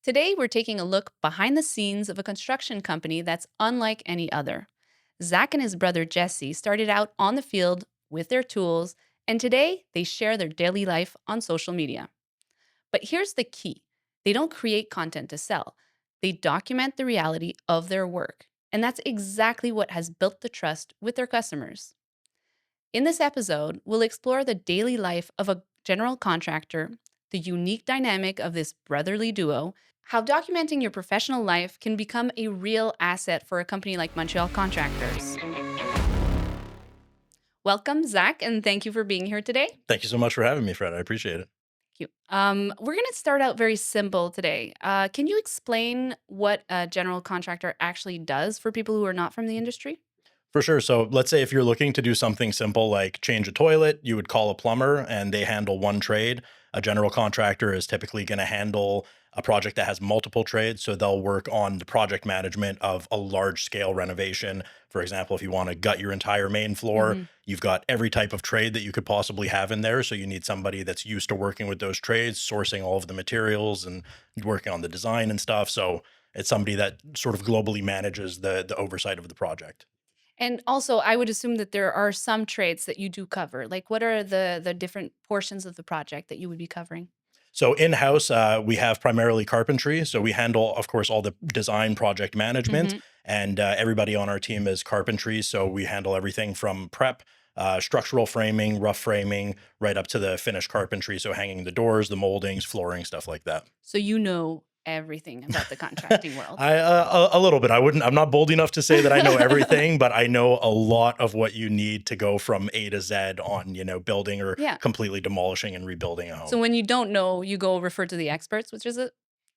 Today, we're taking a look behind the scenes of a construction company that's unlike any other. Zach and his brother Jesse started out on the field with their tools, and today they share their daily life on social media. But here's the key: they don't create content to sell, they document the reality of their work. And that's exactly what has built the trust with their customers. In this episode, we'll explore the daily life of a general contractor, the unique dynamic of this brotherly duo, how documenting your professional life can become a real asset for a company like Montreal Contractors. Welcome, Zach, and thank you for being here today. Thank you so much for having me, Fred. I appreciate it. Thank you. We're going to start out very simple today. Can you explain what a general contractor actually does for people who are not from the industry? For sure. So let's say if you're looking to do something simple like change a toilet, you would call a plumber and they handle one trade. A general contractor is typically going to handle a project that has multiple trades. So they'll work on the project management of a large scale renovation. For example, if you want to gut your entire main floor, Hmm. you've got every type of trade that you could possibly have in there. So you need somebody that's used to working with those trades, sourcing all of the materials and working on the design and stuff. So it's somebody that sort of globally manages the oversight of the project. And also, I would assume that there are some trades that you do cover. Like, what are the different portions of the project that you would be covering? So in-house, we have primarily carpentry. So we handle, of course, all the design project management, Hmm. and everybody on our team is carpentry. So we handle everything from prep, structural framing, rough framing, right up to the finished carpentry. So hanging the doors, the moldings, flooring, stuff like that. So you know everything about the contracting world. A little bit. I'm not bold enough to say that I know everything, but I know a lot of what you need to go from A to Z on, building or Yeah. completely demolishing and rebuilding a So home. when you don't know, you go refer to the experts, which is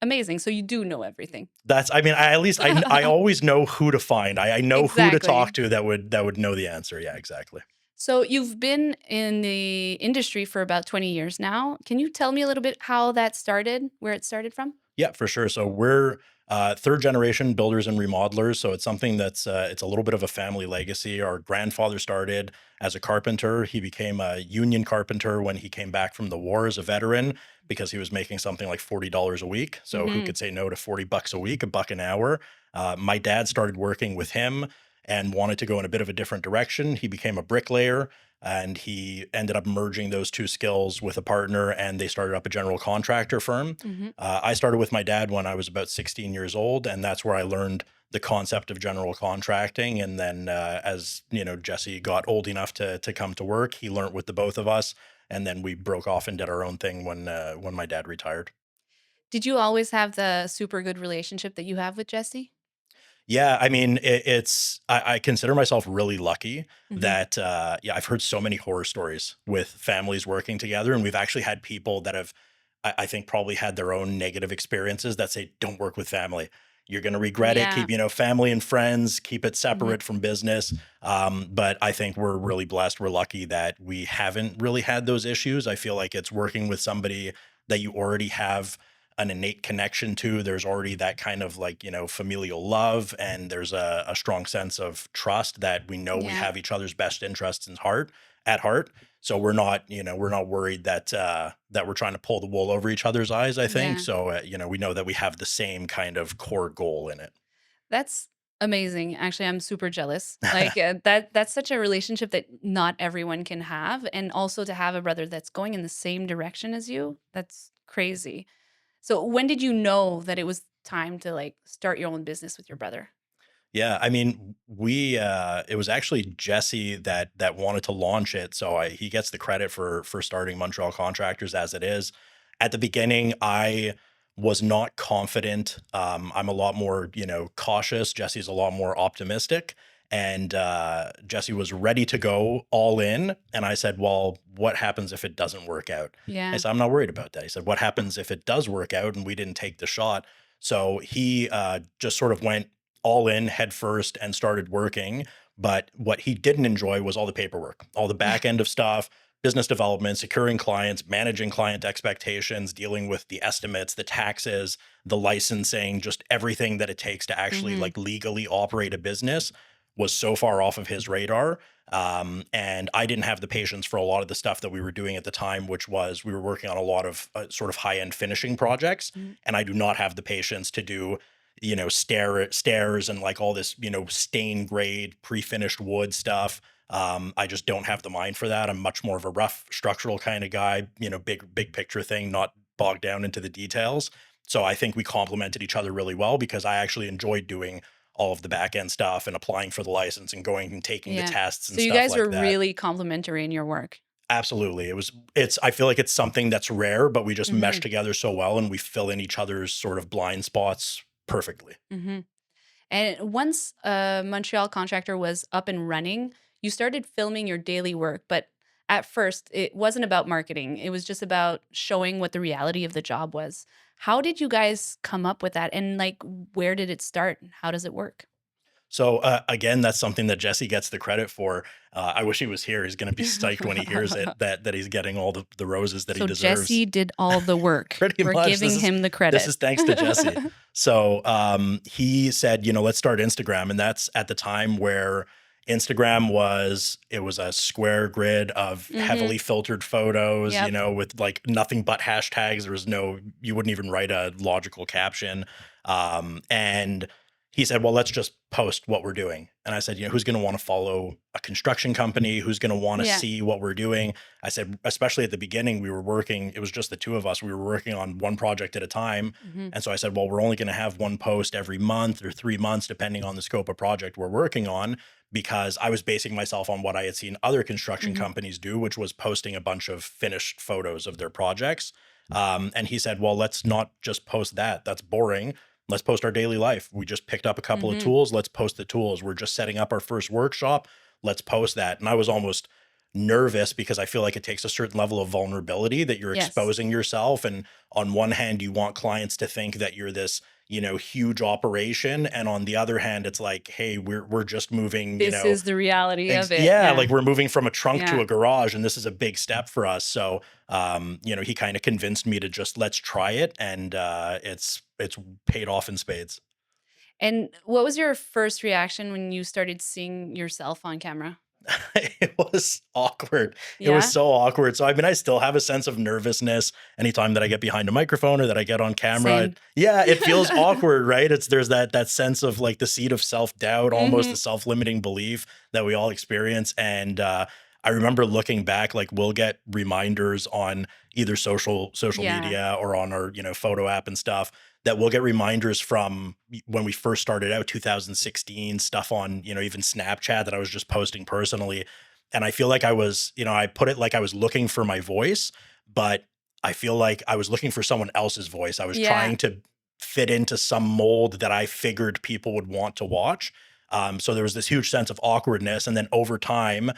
amazing. So you do know everything. I mean, at least I always know who to find. I know who to talk Exactly. to that would know the answer. Yeah, exactly. So you've been in the industry for about 20 years now. Can you tell me a little bit how that started, where it started from? Yeah, for sure. So we're third generation builders and remodelers. So it's something that's it's a little bit of a family legacy. Our grandfather started as a carpenter. He became a union carpenter when he came back from the war as a veteran because he was making something like $40 a week. So who Hmm. could say no to 40 bucks a week, a buck an hour? My dad started working with him and wanted to go in a bit of a different direction. He became a bricklayer and he ended up merging those two skills with a partner and they started up a general contractor firm. Hmm. I started with my dad when I was about 16 years old, and that's where I learned the concept of general contracting. And then, as Jesse got old enough to come to work, he learned with the both of us, and then we broke off and did our own thing when my dad retired. Did you always have the super good relationship that you have with Jesse? Yeah, I mean, I consider myself really lucky Hmm. that yeah, I've heard so many horror stories with families working together, and we've actually had people that have I think probably had their own negative experiences that say, don't work with family. You're going to regret it. Yeah. Keep, family and friends, keep it Hmm. separate from business. But I think we're really blessed. We're lucky that we haven't really had those issues. I feel like it's working with somebody that you already have an innate connection to. There's already that kind of like, familial love, and there's a strong sense of trust that we know we Yeah. have each other's best interests at heart. So we're not worried that we're trying to pull the wool over each other's eyes, I think. Yeah. So, we know that we have the same kind of core goal in it. That's amazing. Actually, I'm super jealous. Like that's such a relationship that not everyone can have, and also to have a brother that's going in the same direction as you. That's crazy. So when did you know that it was time to like start your own business with your brother? Yeah, I mean, we it was actually Jesse that wanted to launch it, so he gets the credit for starting Montreal Contractors as it is. At the beginning, I was not confident. I'm a lot more, cautious. Jesse's a lot more optimistic, and Jesse was ready to go all in. And I said, "Well, what happens if it doesn't work out?" I Yeah. said, "I'm not worried about that." He said, "What happens if it does work out and we didn't take the shot?" So he just sort of went all in head first and started working. But what he didn't enjoy was all the paperwork, all the Yeah. back end of stuff, business development, securing clients, managing client expectations, dealing with the estimates, the taxes, the licensing, just everything that it takes to actually Hmm. like legally operate a business was so far off of his radar. And I didn't have the patience for a lot of the stuff that we were doing at the time, which was we were working on a lot of sort of high end finishing projects. Mhm. And I do not have the patience to do, stairs and like all this, stain grade pre-finished wood stuff. I just don't have the mind for that. I'm much more of a rough structural kind of guy, big picture thing, not bogged down into the details. So I think we complemented each other really well because I actually enjoyed doing all of the back end stuff and applying for the license and going and taking the Yeah. tests and So you stuff guys like were that. really complementary in your work. Absolutely. I feel like it's something that's rare, but we just mesh Mhm. together so well and we fill in each other's sort of blind spots perfectly. Mhm. And once Montreal Contractor was up and running, you started filming your daily work. But at first, it wasn't about marketing, it was just about showing what the reality of the job was. How did you guys come up with that? And like, where did it start? How does it work? So again, that's something that Jesse gets the credit for. I wish he was here. He's going to be psyched when he hears it that he's getting all the roses that he So deserves. Jesse did all the work. Pretty We're much. giving him the This credit. is thanks to Jesse. So he said, let's start Instagram, and that's at the time where Instagram was a square grid of Mhm. heavily filtered photos, Yep. with like nothing but hashtags. There was no, you wouldn't even write a logical caption. And he said, well, let's just post what we're doing. And I said, who's going to want to follow a construction company? Who's going to want to Yeah. see what we're doing? I said, especially at the beginning, it was just the two of us. We were working on one project at a time. Mhm. And so I said, well, we're only going to have one post every month or 3 months, depending on the scope of project we're working on, because I was basing myself on what I had seen other construction Mhm. companies do, which was posting a bunch of finished photos of their projects. And he said, well, let's not just post that. That's boring. Let's post our daily life. We just picked up a couple of Mhm. tools. Let's post the tools. We're just setting up our first workshop. Let's post that. And I was almost nervous because I feel like it takes a certain level of vulnerability that you're Yes. exposing yourself. And on one hand, you want clients to think that you're this, huge operation. And on the other hand, it's like, hey, we're just moving, This is the reality of it. yeah, Yeah. like we're moving from a trunk to Yeah. a garage, and this is a big step for us. So, he kind of convinced me to just let's try it, and it's paid off in spades. And what was your first reaction when you started seeing yourself on camera? It was awkward. It was Yeah? so awkward. So I mean, I still have a sense of nervousness anytime that I get behind a microphone or that I get on camera. Same. Yeah, it feels awkward, right? There's that sense of like the seed of self-doubt, almost the Mhm. self-limiting belief that we all experience. And I remember looking back, like we'll get reminders on either social Yeah. media or on our, photo app and stuff that we'll get reminders from when we first started out 2016 stuff on even Snapchat that I was just posting personally. And I feel like I put it like I was looking for my voice, but I feel like I was looking for someone else's voice. I was Yeah. trying to fit into some mold that I figured people would want to watch. So there was this huge sense of awkwardness, and then over time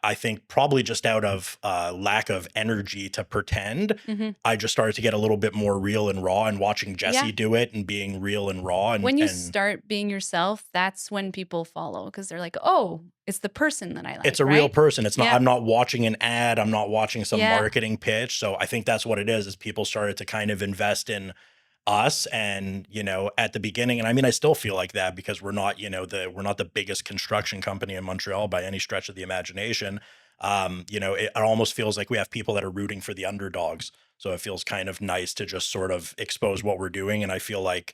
I think probably just out of lack of energy to pretend, Mhm. I just started to get a little bit more real and raw, and watching Yeah. Jesse do it and being real and raw When you and start being yourself, that's when people follow because 'cause they're like, "Oh, it's the person that I it's like," a real right? person. Yeah. I'm not watching an ad, I'm not watching some Yeah. marketing pitch. So I think that's what it is people started to kind of invest in us. And at the beginning, and I mean I still feel like that because we're not the biggest construction company in Montreal by any stretch of the imagination. It almost feels like we have people that are rooting for the underdogs, so it feels kind of nice to just sort of expose what we're doing. And I feel like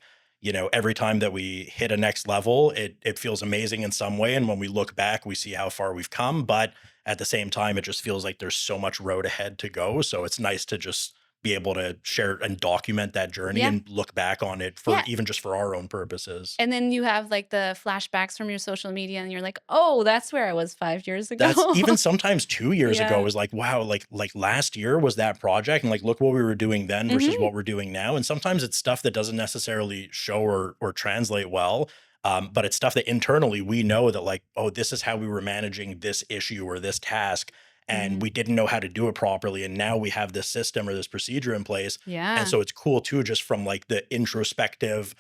every time that we hit a next level, it feels amazing in some way, and when we look back we see how far we've come, but at the same time it just feels like there's so much road ahead to go. So it's nice to just be able to share and document that journey Yeah. and look back on it for Yeah. even just for our own purposes. And then you have, like, the flashbacks from your social media, and you're like, "Oh, that's where I was 5 years ago." That's even sometimes 2 years ago Yeah. is like, wow, like last year was that project, and like look what we were doing then versus Mhm. what we're doing now. And sometimes it's stuff that doesn't necessarily show or translate well. But it's stuff that internally we know that like, oh, this is how we were managing this issue or this task, and Mhm. we didn't know how to do it properly. And now we have this system or this procedure in place. And Yeah. so it's cool too, just from like the introspective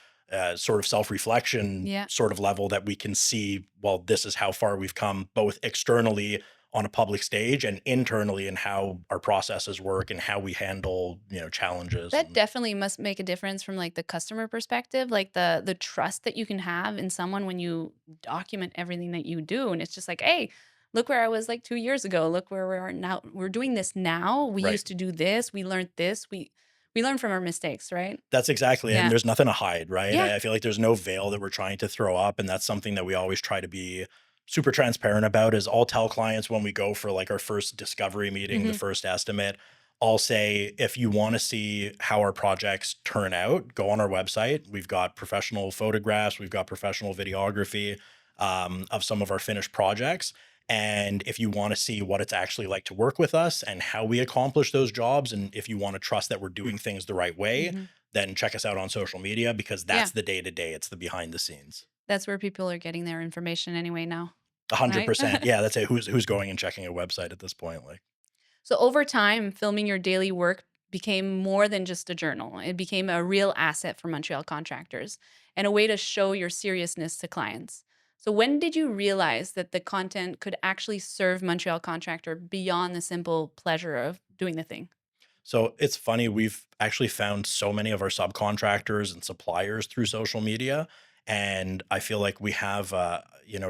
sort of self-reflection Yeah. sort of level that we can see, well, this is how far we've come both externally on a public stage, and internally in how our processes work and how we handle, challenges. That And definitely must make a difference from, like, the customer perspective, like, the trust that you can have in someone when you document everything that you do, and it's just like, "Hey, look where I was, like, 2 years ago. Look where we are now. We're doing this now. We right. used to do this. We learned this." We learn from our mistakes, right? That's exactly it, and Yeah. there's nothing to hide, right? Yeah. I feel like there's no veil that we're trying to throw up, and that's something that we always try to be super transparent about. Is I'll tell clients when we go for like our first discovery meeting, the Mhm. first estimate, I'll say, if you want to see how our projects turn out, go on our website. We've got professional photographs, we've got professional videography of some of our finished projects. And if you want to see what it's actually like to work with us and how we accomplish those jobs, and if you want to trust that we're doing things the right way, Mhm. then check us out on social media, because Yeah. that's the day to day. It's the behind the scenes. That's where people are getting their information anyway now, right? 100%. Yeah, that's it. Who's going and checking a website at this point? Like, So over time, filming your daily work became more than just a journal. It became a real asset for Montreal contractors and a way to show your seriousness to clients. So when did you realize that the content could actually serve Montreal contractor beyond the simple pleasure of doing the thing? so it's funny, we've actually found so many of our subcontractors and suppliers through social media. And I feel like we have, a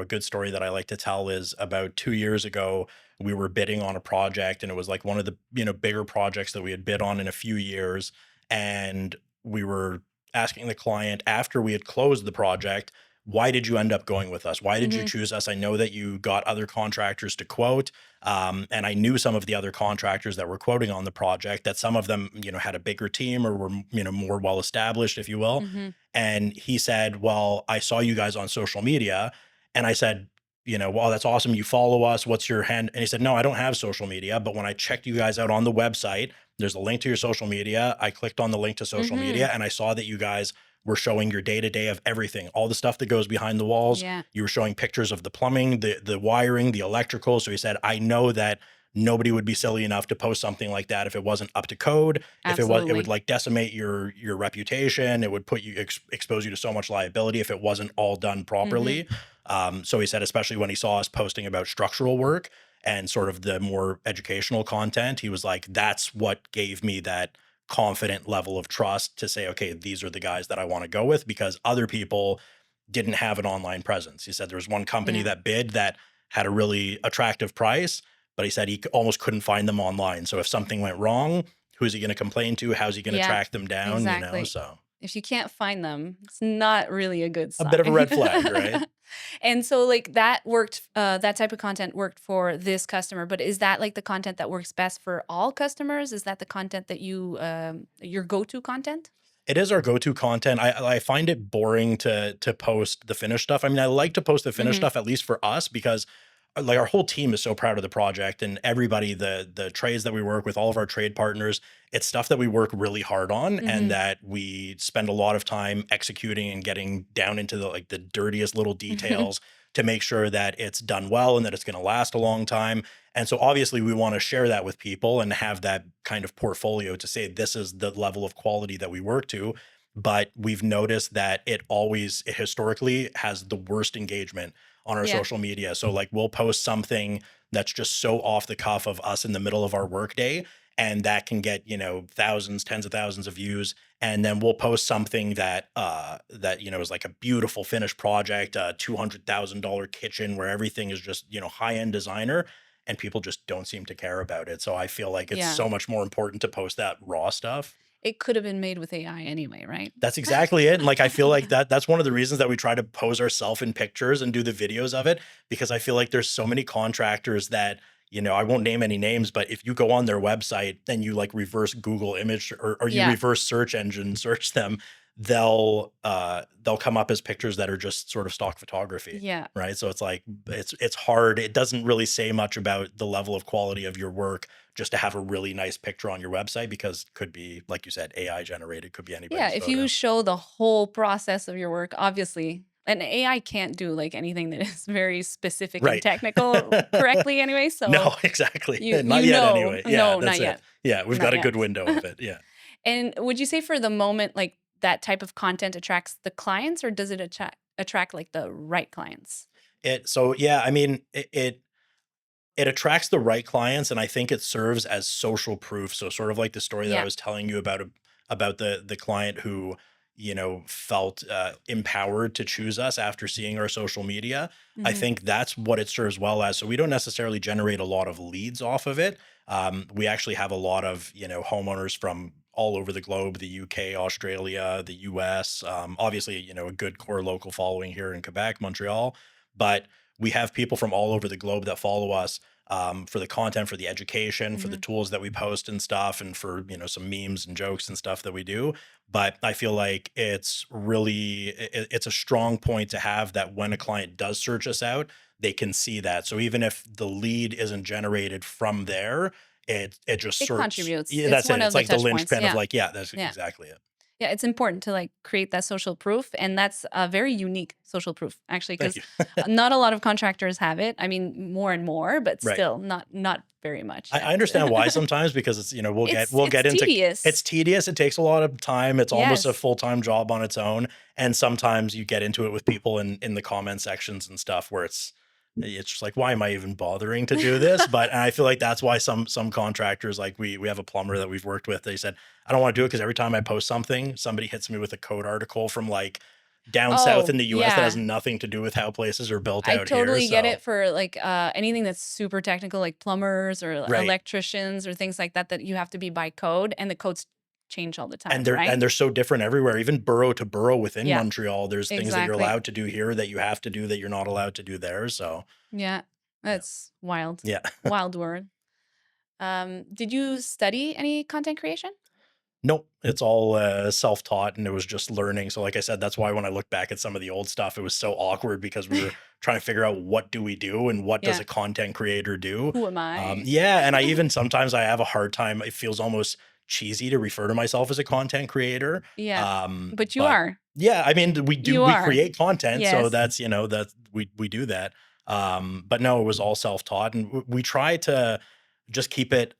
good story that I like to tell is about 2 years ago, we were bidding on a project, and it was like one of the, bigger projects that we had bid on in a few years. And we were asking the client after we had closed the project, why did you end up going with us? Why did you Mhm. choose us? I know that you got other contractors to quote. And I knew some of the other contractors that were quoting on the project, that some of them, had a bigger team or were, more well established, if you will. Mhm. And he said, well, I saw you guys on social media. And I said, well, that's awesome. You follow us. What's your hand? And he said, no, I don't have social media. But when I checked you guys out on the website, there's a link to your social media. I clicked on the link to social media, Mhm. and I saw that you guys were showing your day to day of everything, all the stuff that goes behind the walls. Yeah, You were showing pictures of the plumbing, the wiring, the electrical. So he said, I know that nobody would be silly enough to post something like that if it wasn't up to code. If it was, it would absolutely. like decimate your reputation. It would put you expose you to so much liability if it wasn't all done Mhm. properly. So he said, especially when he saw us posting about structural work and sort of the more educational content, he was like, that's what gave me that confident level of trust to say, okay, these are the guys that I want to go with, because other people didn't have an online presence. He said there was one company Yeah. that bid that had a really attractive price, but he said he almost couldn't find them online. So if something went wrong, who's he going to complain to? How's he going to Yeah, track them down? exactly. So If you can't find them, it's not really a good a bit of a sign. red flag, right? And so, like, that worked, that type of content worked for this customer, but is that, like, the content that works best for all customers? Is that the content that your go-to content? It is our go-to content. I find it boring to post the finished stuff. I mean, I like to post the finished Mhm, stuff, at least for us, because like our whole team is so proud of the project, and everybody, the trades that we work with, all of our trade partners, it's stuff that we work really hard on, and mhm. that we spend a lot of time executing and getting down into the dirtiest little details to make sure that it's done well and that it's going to last a long time. And so obviously we want to share that with people and have that kind of portfolio to say this is the level of quality that we work to. But we've noticed that it historically has the worst engagement on our Yeah, social media. So like we'll post something that's just so off the cuff of us in the middle of our workday, and that can get, thousands, tens of thousands of views. And then we'll post something that is like a beautiful finished project, a $200,000 kitchen where everything is just, high end designer, and people just don't seem to care about it. So I feel like it's yeah. so much more important to post that raw stuff. It could have been made with AI anyway, right? That's exactly it. And like I feel like that's one of the reasons that we try to pose ourselves in pictures and do the videos of it, because I feel like there's so many contractors that, I won't name any names, but if you go on their website and you like reverse Google image, or you Yeah, reverse search engine search them, they'll come up as pictures that are just sort of stock photography. yeah. Right. So it's like it's hard. It doesn't really say much about the level of quality of your work just to have a really nice picture on your website, because it could be, like you said, AI generated, could be Yeah, anybody's if you photo. show the whole process of your work, obviously, and AI can't do, like, anything that is very specific and Right. technical correctly anyway, so No, exactly. you Not you yet know anyway. Yeah, no, that's not it. yet, Yeah, we've not got a yet. good window of it. Yeah. And would you say for the moment, like, that type of content attracts the clients, or does it attract, like, the right clients? It so yeah, I mean, it it attracts the right clients, and I think it serves as social proof. So sort of like the story that I Yeah. was telling you about the client who, felt empowered to choose us after seeing our social media. I Hmm. think that's what it serves well as. So we don't necessarily generate a lot of leads off of it. We actually have a lot of homeowners from all over the globe, the UK, Australia, the US. Obviously, a good core local following here in Quebec, Montreal, but we have people from all over the globe that follow us for the content, for the education, for the Hmm. tools that we post and stuff, and for some memes and jokes and stuff that we do. But I feel like it's a strong point to have that when a client does search us out, they can see that. So even if the lead isn't generated from there, it just It sorts. contributes. Yeah, It's that's it. one It's of the like the touch points. linchpin of Yeah. like, yeah, that's Yeah. exactly it. Yeah, it's important to like create that social proof, and that's a very unique social proof actually, Thank because you. not a lot of contractors have it. I mean, more and more, but Right. still not very much I yet. understand why sometimes because it's we'll get it's we'll it's get into it's tedious. tedious. It takes a lot of time. It's almost a Yes. full-time job on its own. And sometimes you get into it with people in the comment sections and stuff where it's just like, why am I even bothering to do this? But and I feel like that's why some contractors, like we have a plumber that we've worked with, they said, I don't want to do it because every time I post something, somebody hits me with a code article from like down south in Oh, the US that has yeah. nothing to do with how places are built I out here. totally get So it for like anything that's super technical, like plumbers or right. electricians or things like that, that you have to be by code, and the codes change all the And time, they're right? and they're so different everywhere, even borough to borough within Yeah, Montreal. There's things that you're exactly. allowed to do here that you have to do that you're not allowed to do there. So Yeah, yeah, that's wild. yeah. Wild word. Did you study any content creation? Nope, it's all self-taught, and it was just learning. So, like I said, that's why when I look back at some of the old stuff, it was so awkward because we were trying to figure out what do we do and what does Yeah. a content creator do. Who am I? Yeah, and I even sometimes I have a hard time. It feels almost cheesy to refer to myself as a content creator. Yeah, but you But are. yeah, I mean, You we are. create content, so Yes. that's that we do that. But no, it was all self-taught, and we try to just keep it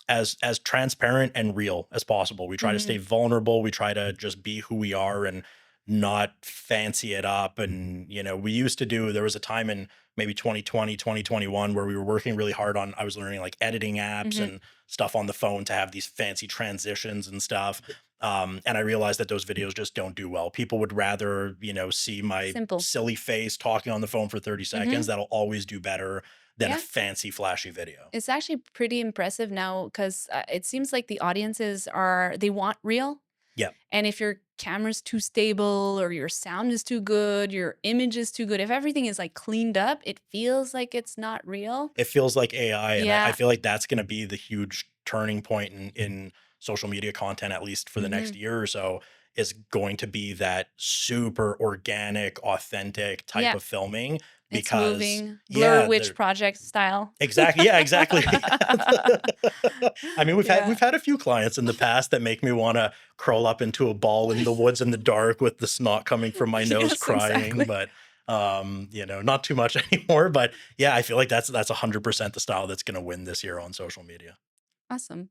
as transparent and real as possible. We try to stay Hmm. vulnerable. We try to just be who we are and not fancy it up. And we used to do. There was a time in maybe 2020, 2021 where we were working really hard on. I was learning like editing apps Hmm. and stuff on the phone to have these fancy transitions and stuff. And I realized that those videos just don't do well. People would rather, see my Simple. silly face talking on the phone for 30 Hmm. seconds. That'll always do better than a Yeah. fancy, flashy video. It's actually pretty impressive now because it seems like the audiences they want real. Yeah. And if your camera's too stable or your sound is too good, your image is too good, if everything is like cleaned up, it feels like it's not real. It feels like AI, and I Yeah. feel like that's gonna be the huge turning point in social media content, at least for the next Hmm. year or so, is going to be that super organic, authentic type Yeah. of filming It's because moving. Blur yeah, Witch they're Project style. exactly, yeah, exactly. I mean, Yeah. we've had a few clients in the past that make me wanna curl up into a ball in the woods in the dark with the snot coming from my nose Yes, crying, exactly. but, not too much anymore, but yeah, I feel like that's 100% the style that's gonna win this year on social media. Awesome.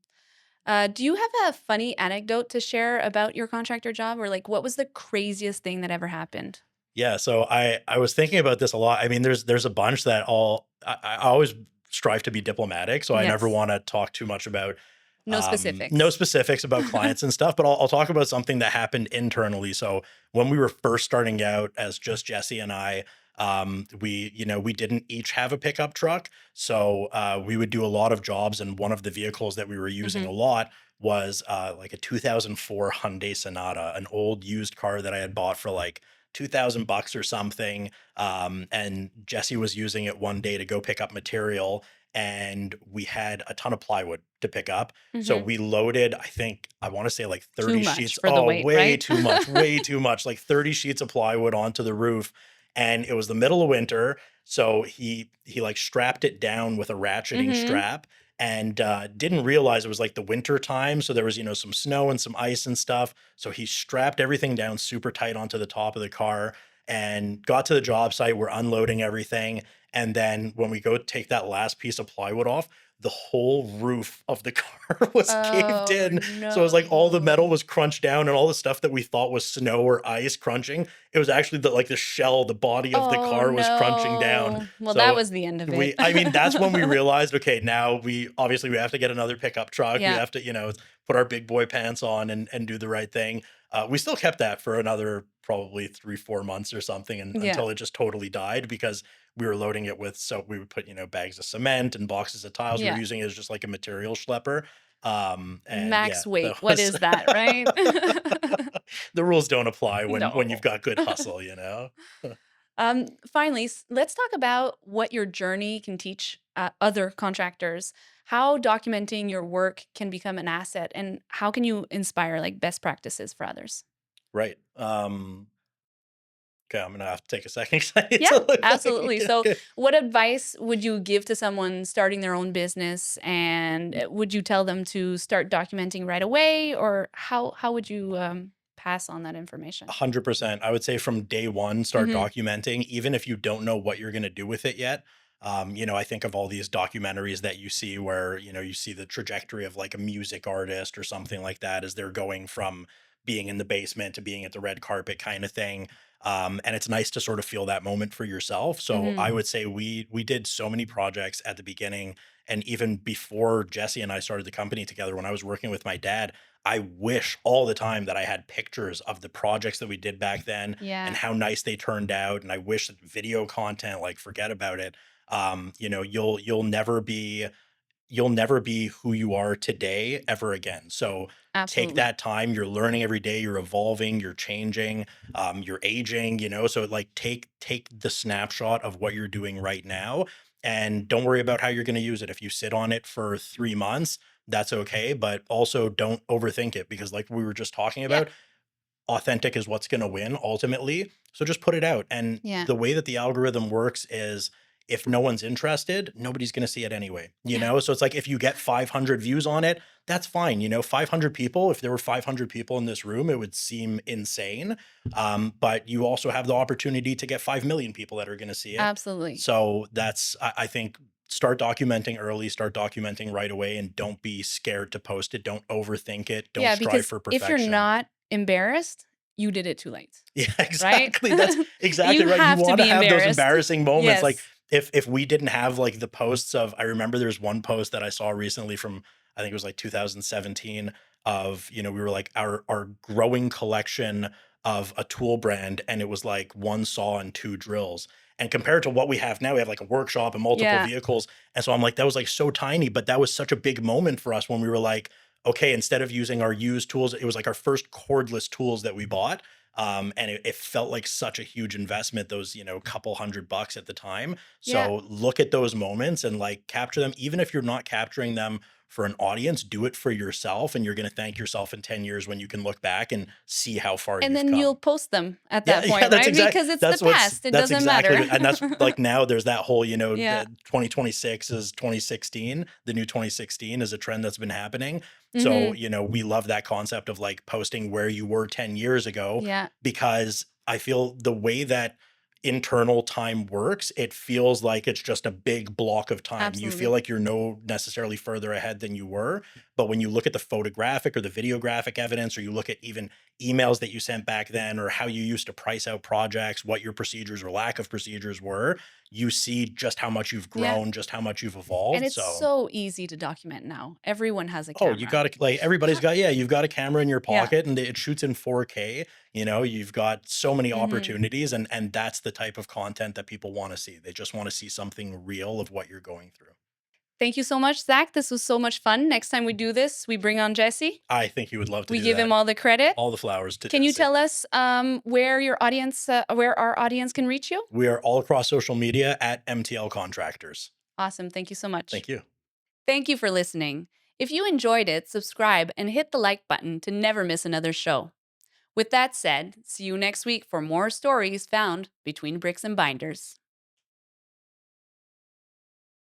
Do you have a funny anecdote to share about your contractor job, or like what was the craziest thing that ever happened? Yeah, so I was thinking about this a lot. I mean, there's a bunch that I always strive to be diplomatic, so I never Yes. wanna talk too much about No no specifics. specifics about clients and stuff, but I'll talk about something that happened internally. So when we were first starting out as just Jesse and I, we didn't each have a pickup truck. So we would do a lot of jobs, and one of the vehicles that we were using Hmm. a lot was like a 2004 Hyundai Sonata, an old used car that I had bought for like 2,000 bucks or something. And Jesse was using it one day to go pick up material, and we had a ton of plywood to pick up. So Hmm. we loaded, I want to say like Too 30 much sheets. for the Oh, weight, way right? too much, way too much, like 30 sheets of plywood onto the roof. And it was the middle of winter. So he like strapped it down with a ratcheting Hmm. strap, and didn't realize it was like the winter time. So there was, some snow and some ice and stuff. So he strapped everything down super tight onto the top of the car and got to the job site. We're unloading everything. And then when we go take that last piece of plywood off, the whole roof of the car was caved Oh, in. So it was like all the no. metal was crunched down and all the stuff that we thought was snow or ice crunching, it was actually the shell, the body of the Oh, car was crunching down. no. Well, that So was the end of it. I mean, that's when we realized, okay, now we have to get another pickup truck. We Yeah. have to, put our big boy pants on and do the right thing. We still kept that for another probably 3, 4 months or something, and Yeah. until it just totally died because we were loading it with, so we would put, bags of cement and boxes of tiles. We were Yeah. using it as just like a material schlepper. And yeah, Max weight. that What was is that, right? the rules don't apply when you've No. got good hustle, you know? Finally, let's talk about what your journey can teach other contractors. How documenting your work can become an asset, and how can you inspire like best practices for others? Right. Okay, I'm gonna have to take a second 'cause I need Yeah, to look like absolutely. So, okay. what advice would you give to someone starting their own business? And would you tell them to start documenting right away, or how would you pass on that information? 100%. I would say from day one, start Hmm. documenting, even if you don't know what you're going to do with it yet. I think of all these documentaries that you see where, you see the trajectory of like a music artist or something like that as they're going from being in the basement to being at the red carpet kind of thing. And it's nice to sort of feel that moment for yourself. So Hmm. I would say we did so many projects at the beginning, and even before Jesse and I started the company together, when I was working with my dad, I wish all the time that I had pictures of the projects that we did back then and Yeah, how nice they turned out. And I wish that video content, like forget about it. You'll never be who you are today ever again. So take absolutely. that time. You're learning every day. You're evolving. You're changing. You're aging. So like take the snapshot of what you're doing right now, and don't worry about how you're going to use it. If you sit on it for 3 months, that's okay. But also don't overthink it, because like we were just talking Yeah, about, authentic is what's going to win ultimately. So just put it out. And yeah, the way that the algorithm works is, if no one's interested, nobody's going to see it anyway, yeah, So it's like if you get 500 views on it, that's fine. 500 people, if there were 500 people in this room, it would seem insane. But you also have the opportunity to get 5 million people that are going to see it. absolutely. So I think, start documenting early, start documenting right away, and don't be scared to post it. Don't overthink it. Don't Yeah, strive because for if you're perfection. not embarrassed, you did it too late, Yeah, right? exactly. That's exactly You right. You have to want to be have those embarrassed. embarrassing moments. Like Yes. if we didn't have like the posts of, I remember there's one post that I saw recently from, I think it was like 2017, of, we were like our growing collection of a tool brand, and it was like one saw and two drills. And compared to what we have now, we have like a workshop and multiple Yeah. vehicles. And so I'm like, that was like so tiny, but that was such a big moment for us when we were like, okay, instead of using our used tools, it was like our first cordless tools that we bought. And it felt like such a huge investment, those, couple $100 at the time. Yeah. So look at those moments and like capture them. Even if you're not capturing them for an audience, do it for yourself. And you're going to thank yourself in 10 years when you can look back and see how far And you've then you'll come. post them at Yeah, that yeah, point, right? Because it's the past. It that's doesn't exactly matter. what, and that's like now there's that whole, Yeah. 2026 is 2016, the new 2016 is a trend that's been happening. So, Mhm. we love that concept of like posting where you were 10 years ago, Yeah. because I feel the way that internal time works, it feels like it's just a big block of time. You feel Absolutely. like you're no necessarily further ahead than you were. But when you look at the photographic or the videographic evidence, or you look at even emails that you sent back then, or how you used to price out projects, what your procedures or lack of procedures were, you see just how much you've Yeah. grown, just how much you've And evolved. it's So, so easy to document now. Everyone has a oh, you camera. got to, like, everybody's got, yeah, you've got a camera in your Yeah. pocket and it shoots in 4K. You've got so many Mhm. opportunities, and that's the type of content that people want to see. They just want to see something real of what you're going through. Thank you so much, Zach. This was so much fun. Next time we do this, we bring on Jesse. I think you would love to We do give him that. all the credit. All the flowers to Can you Jesse. tell us where our audience can reach you? We are all across social media at MTL Contractors. Awesome. Thank you so much. Thank you. Thank you for listening. If you enjoyed it, subscribe and hit the like button to never miss another show. With that said, see you next week for more stories found between bricks and binders.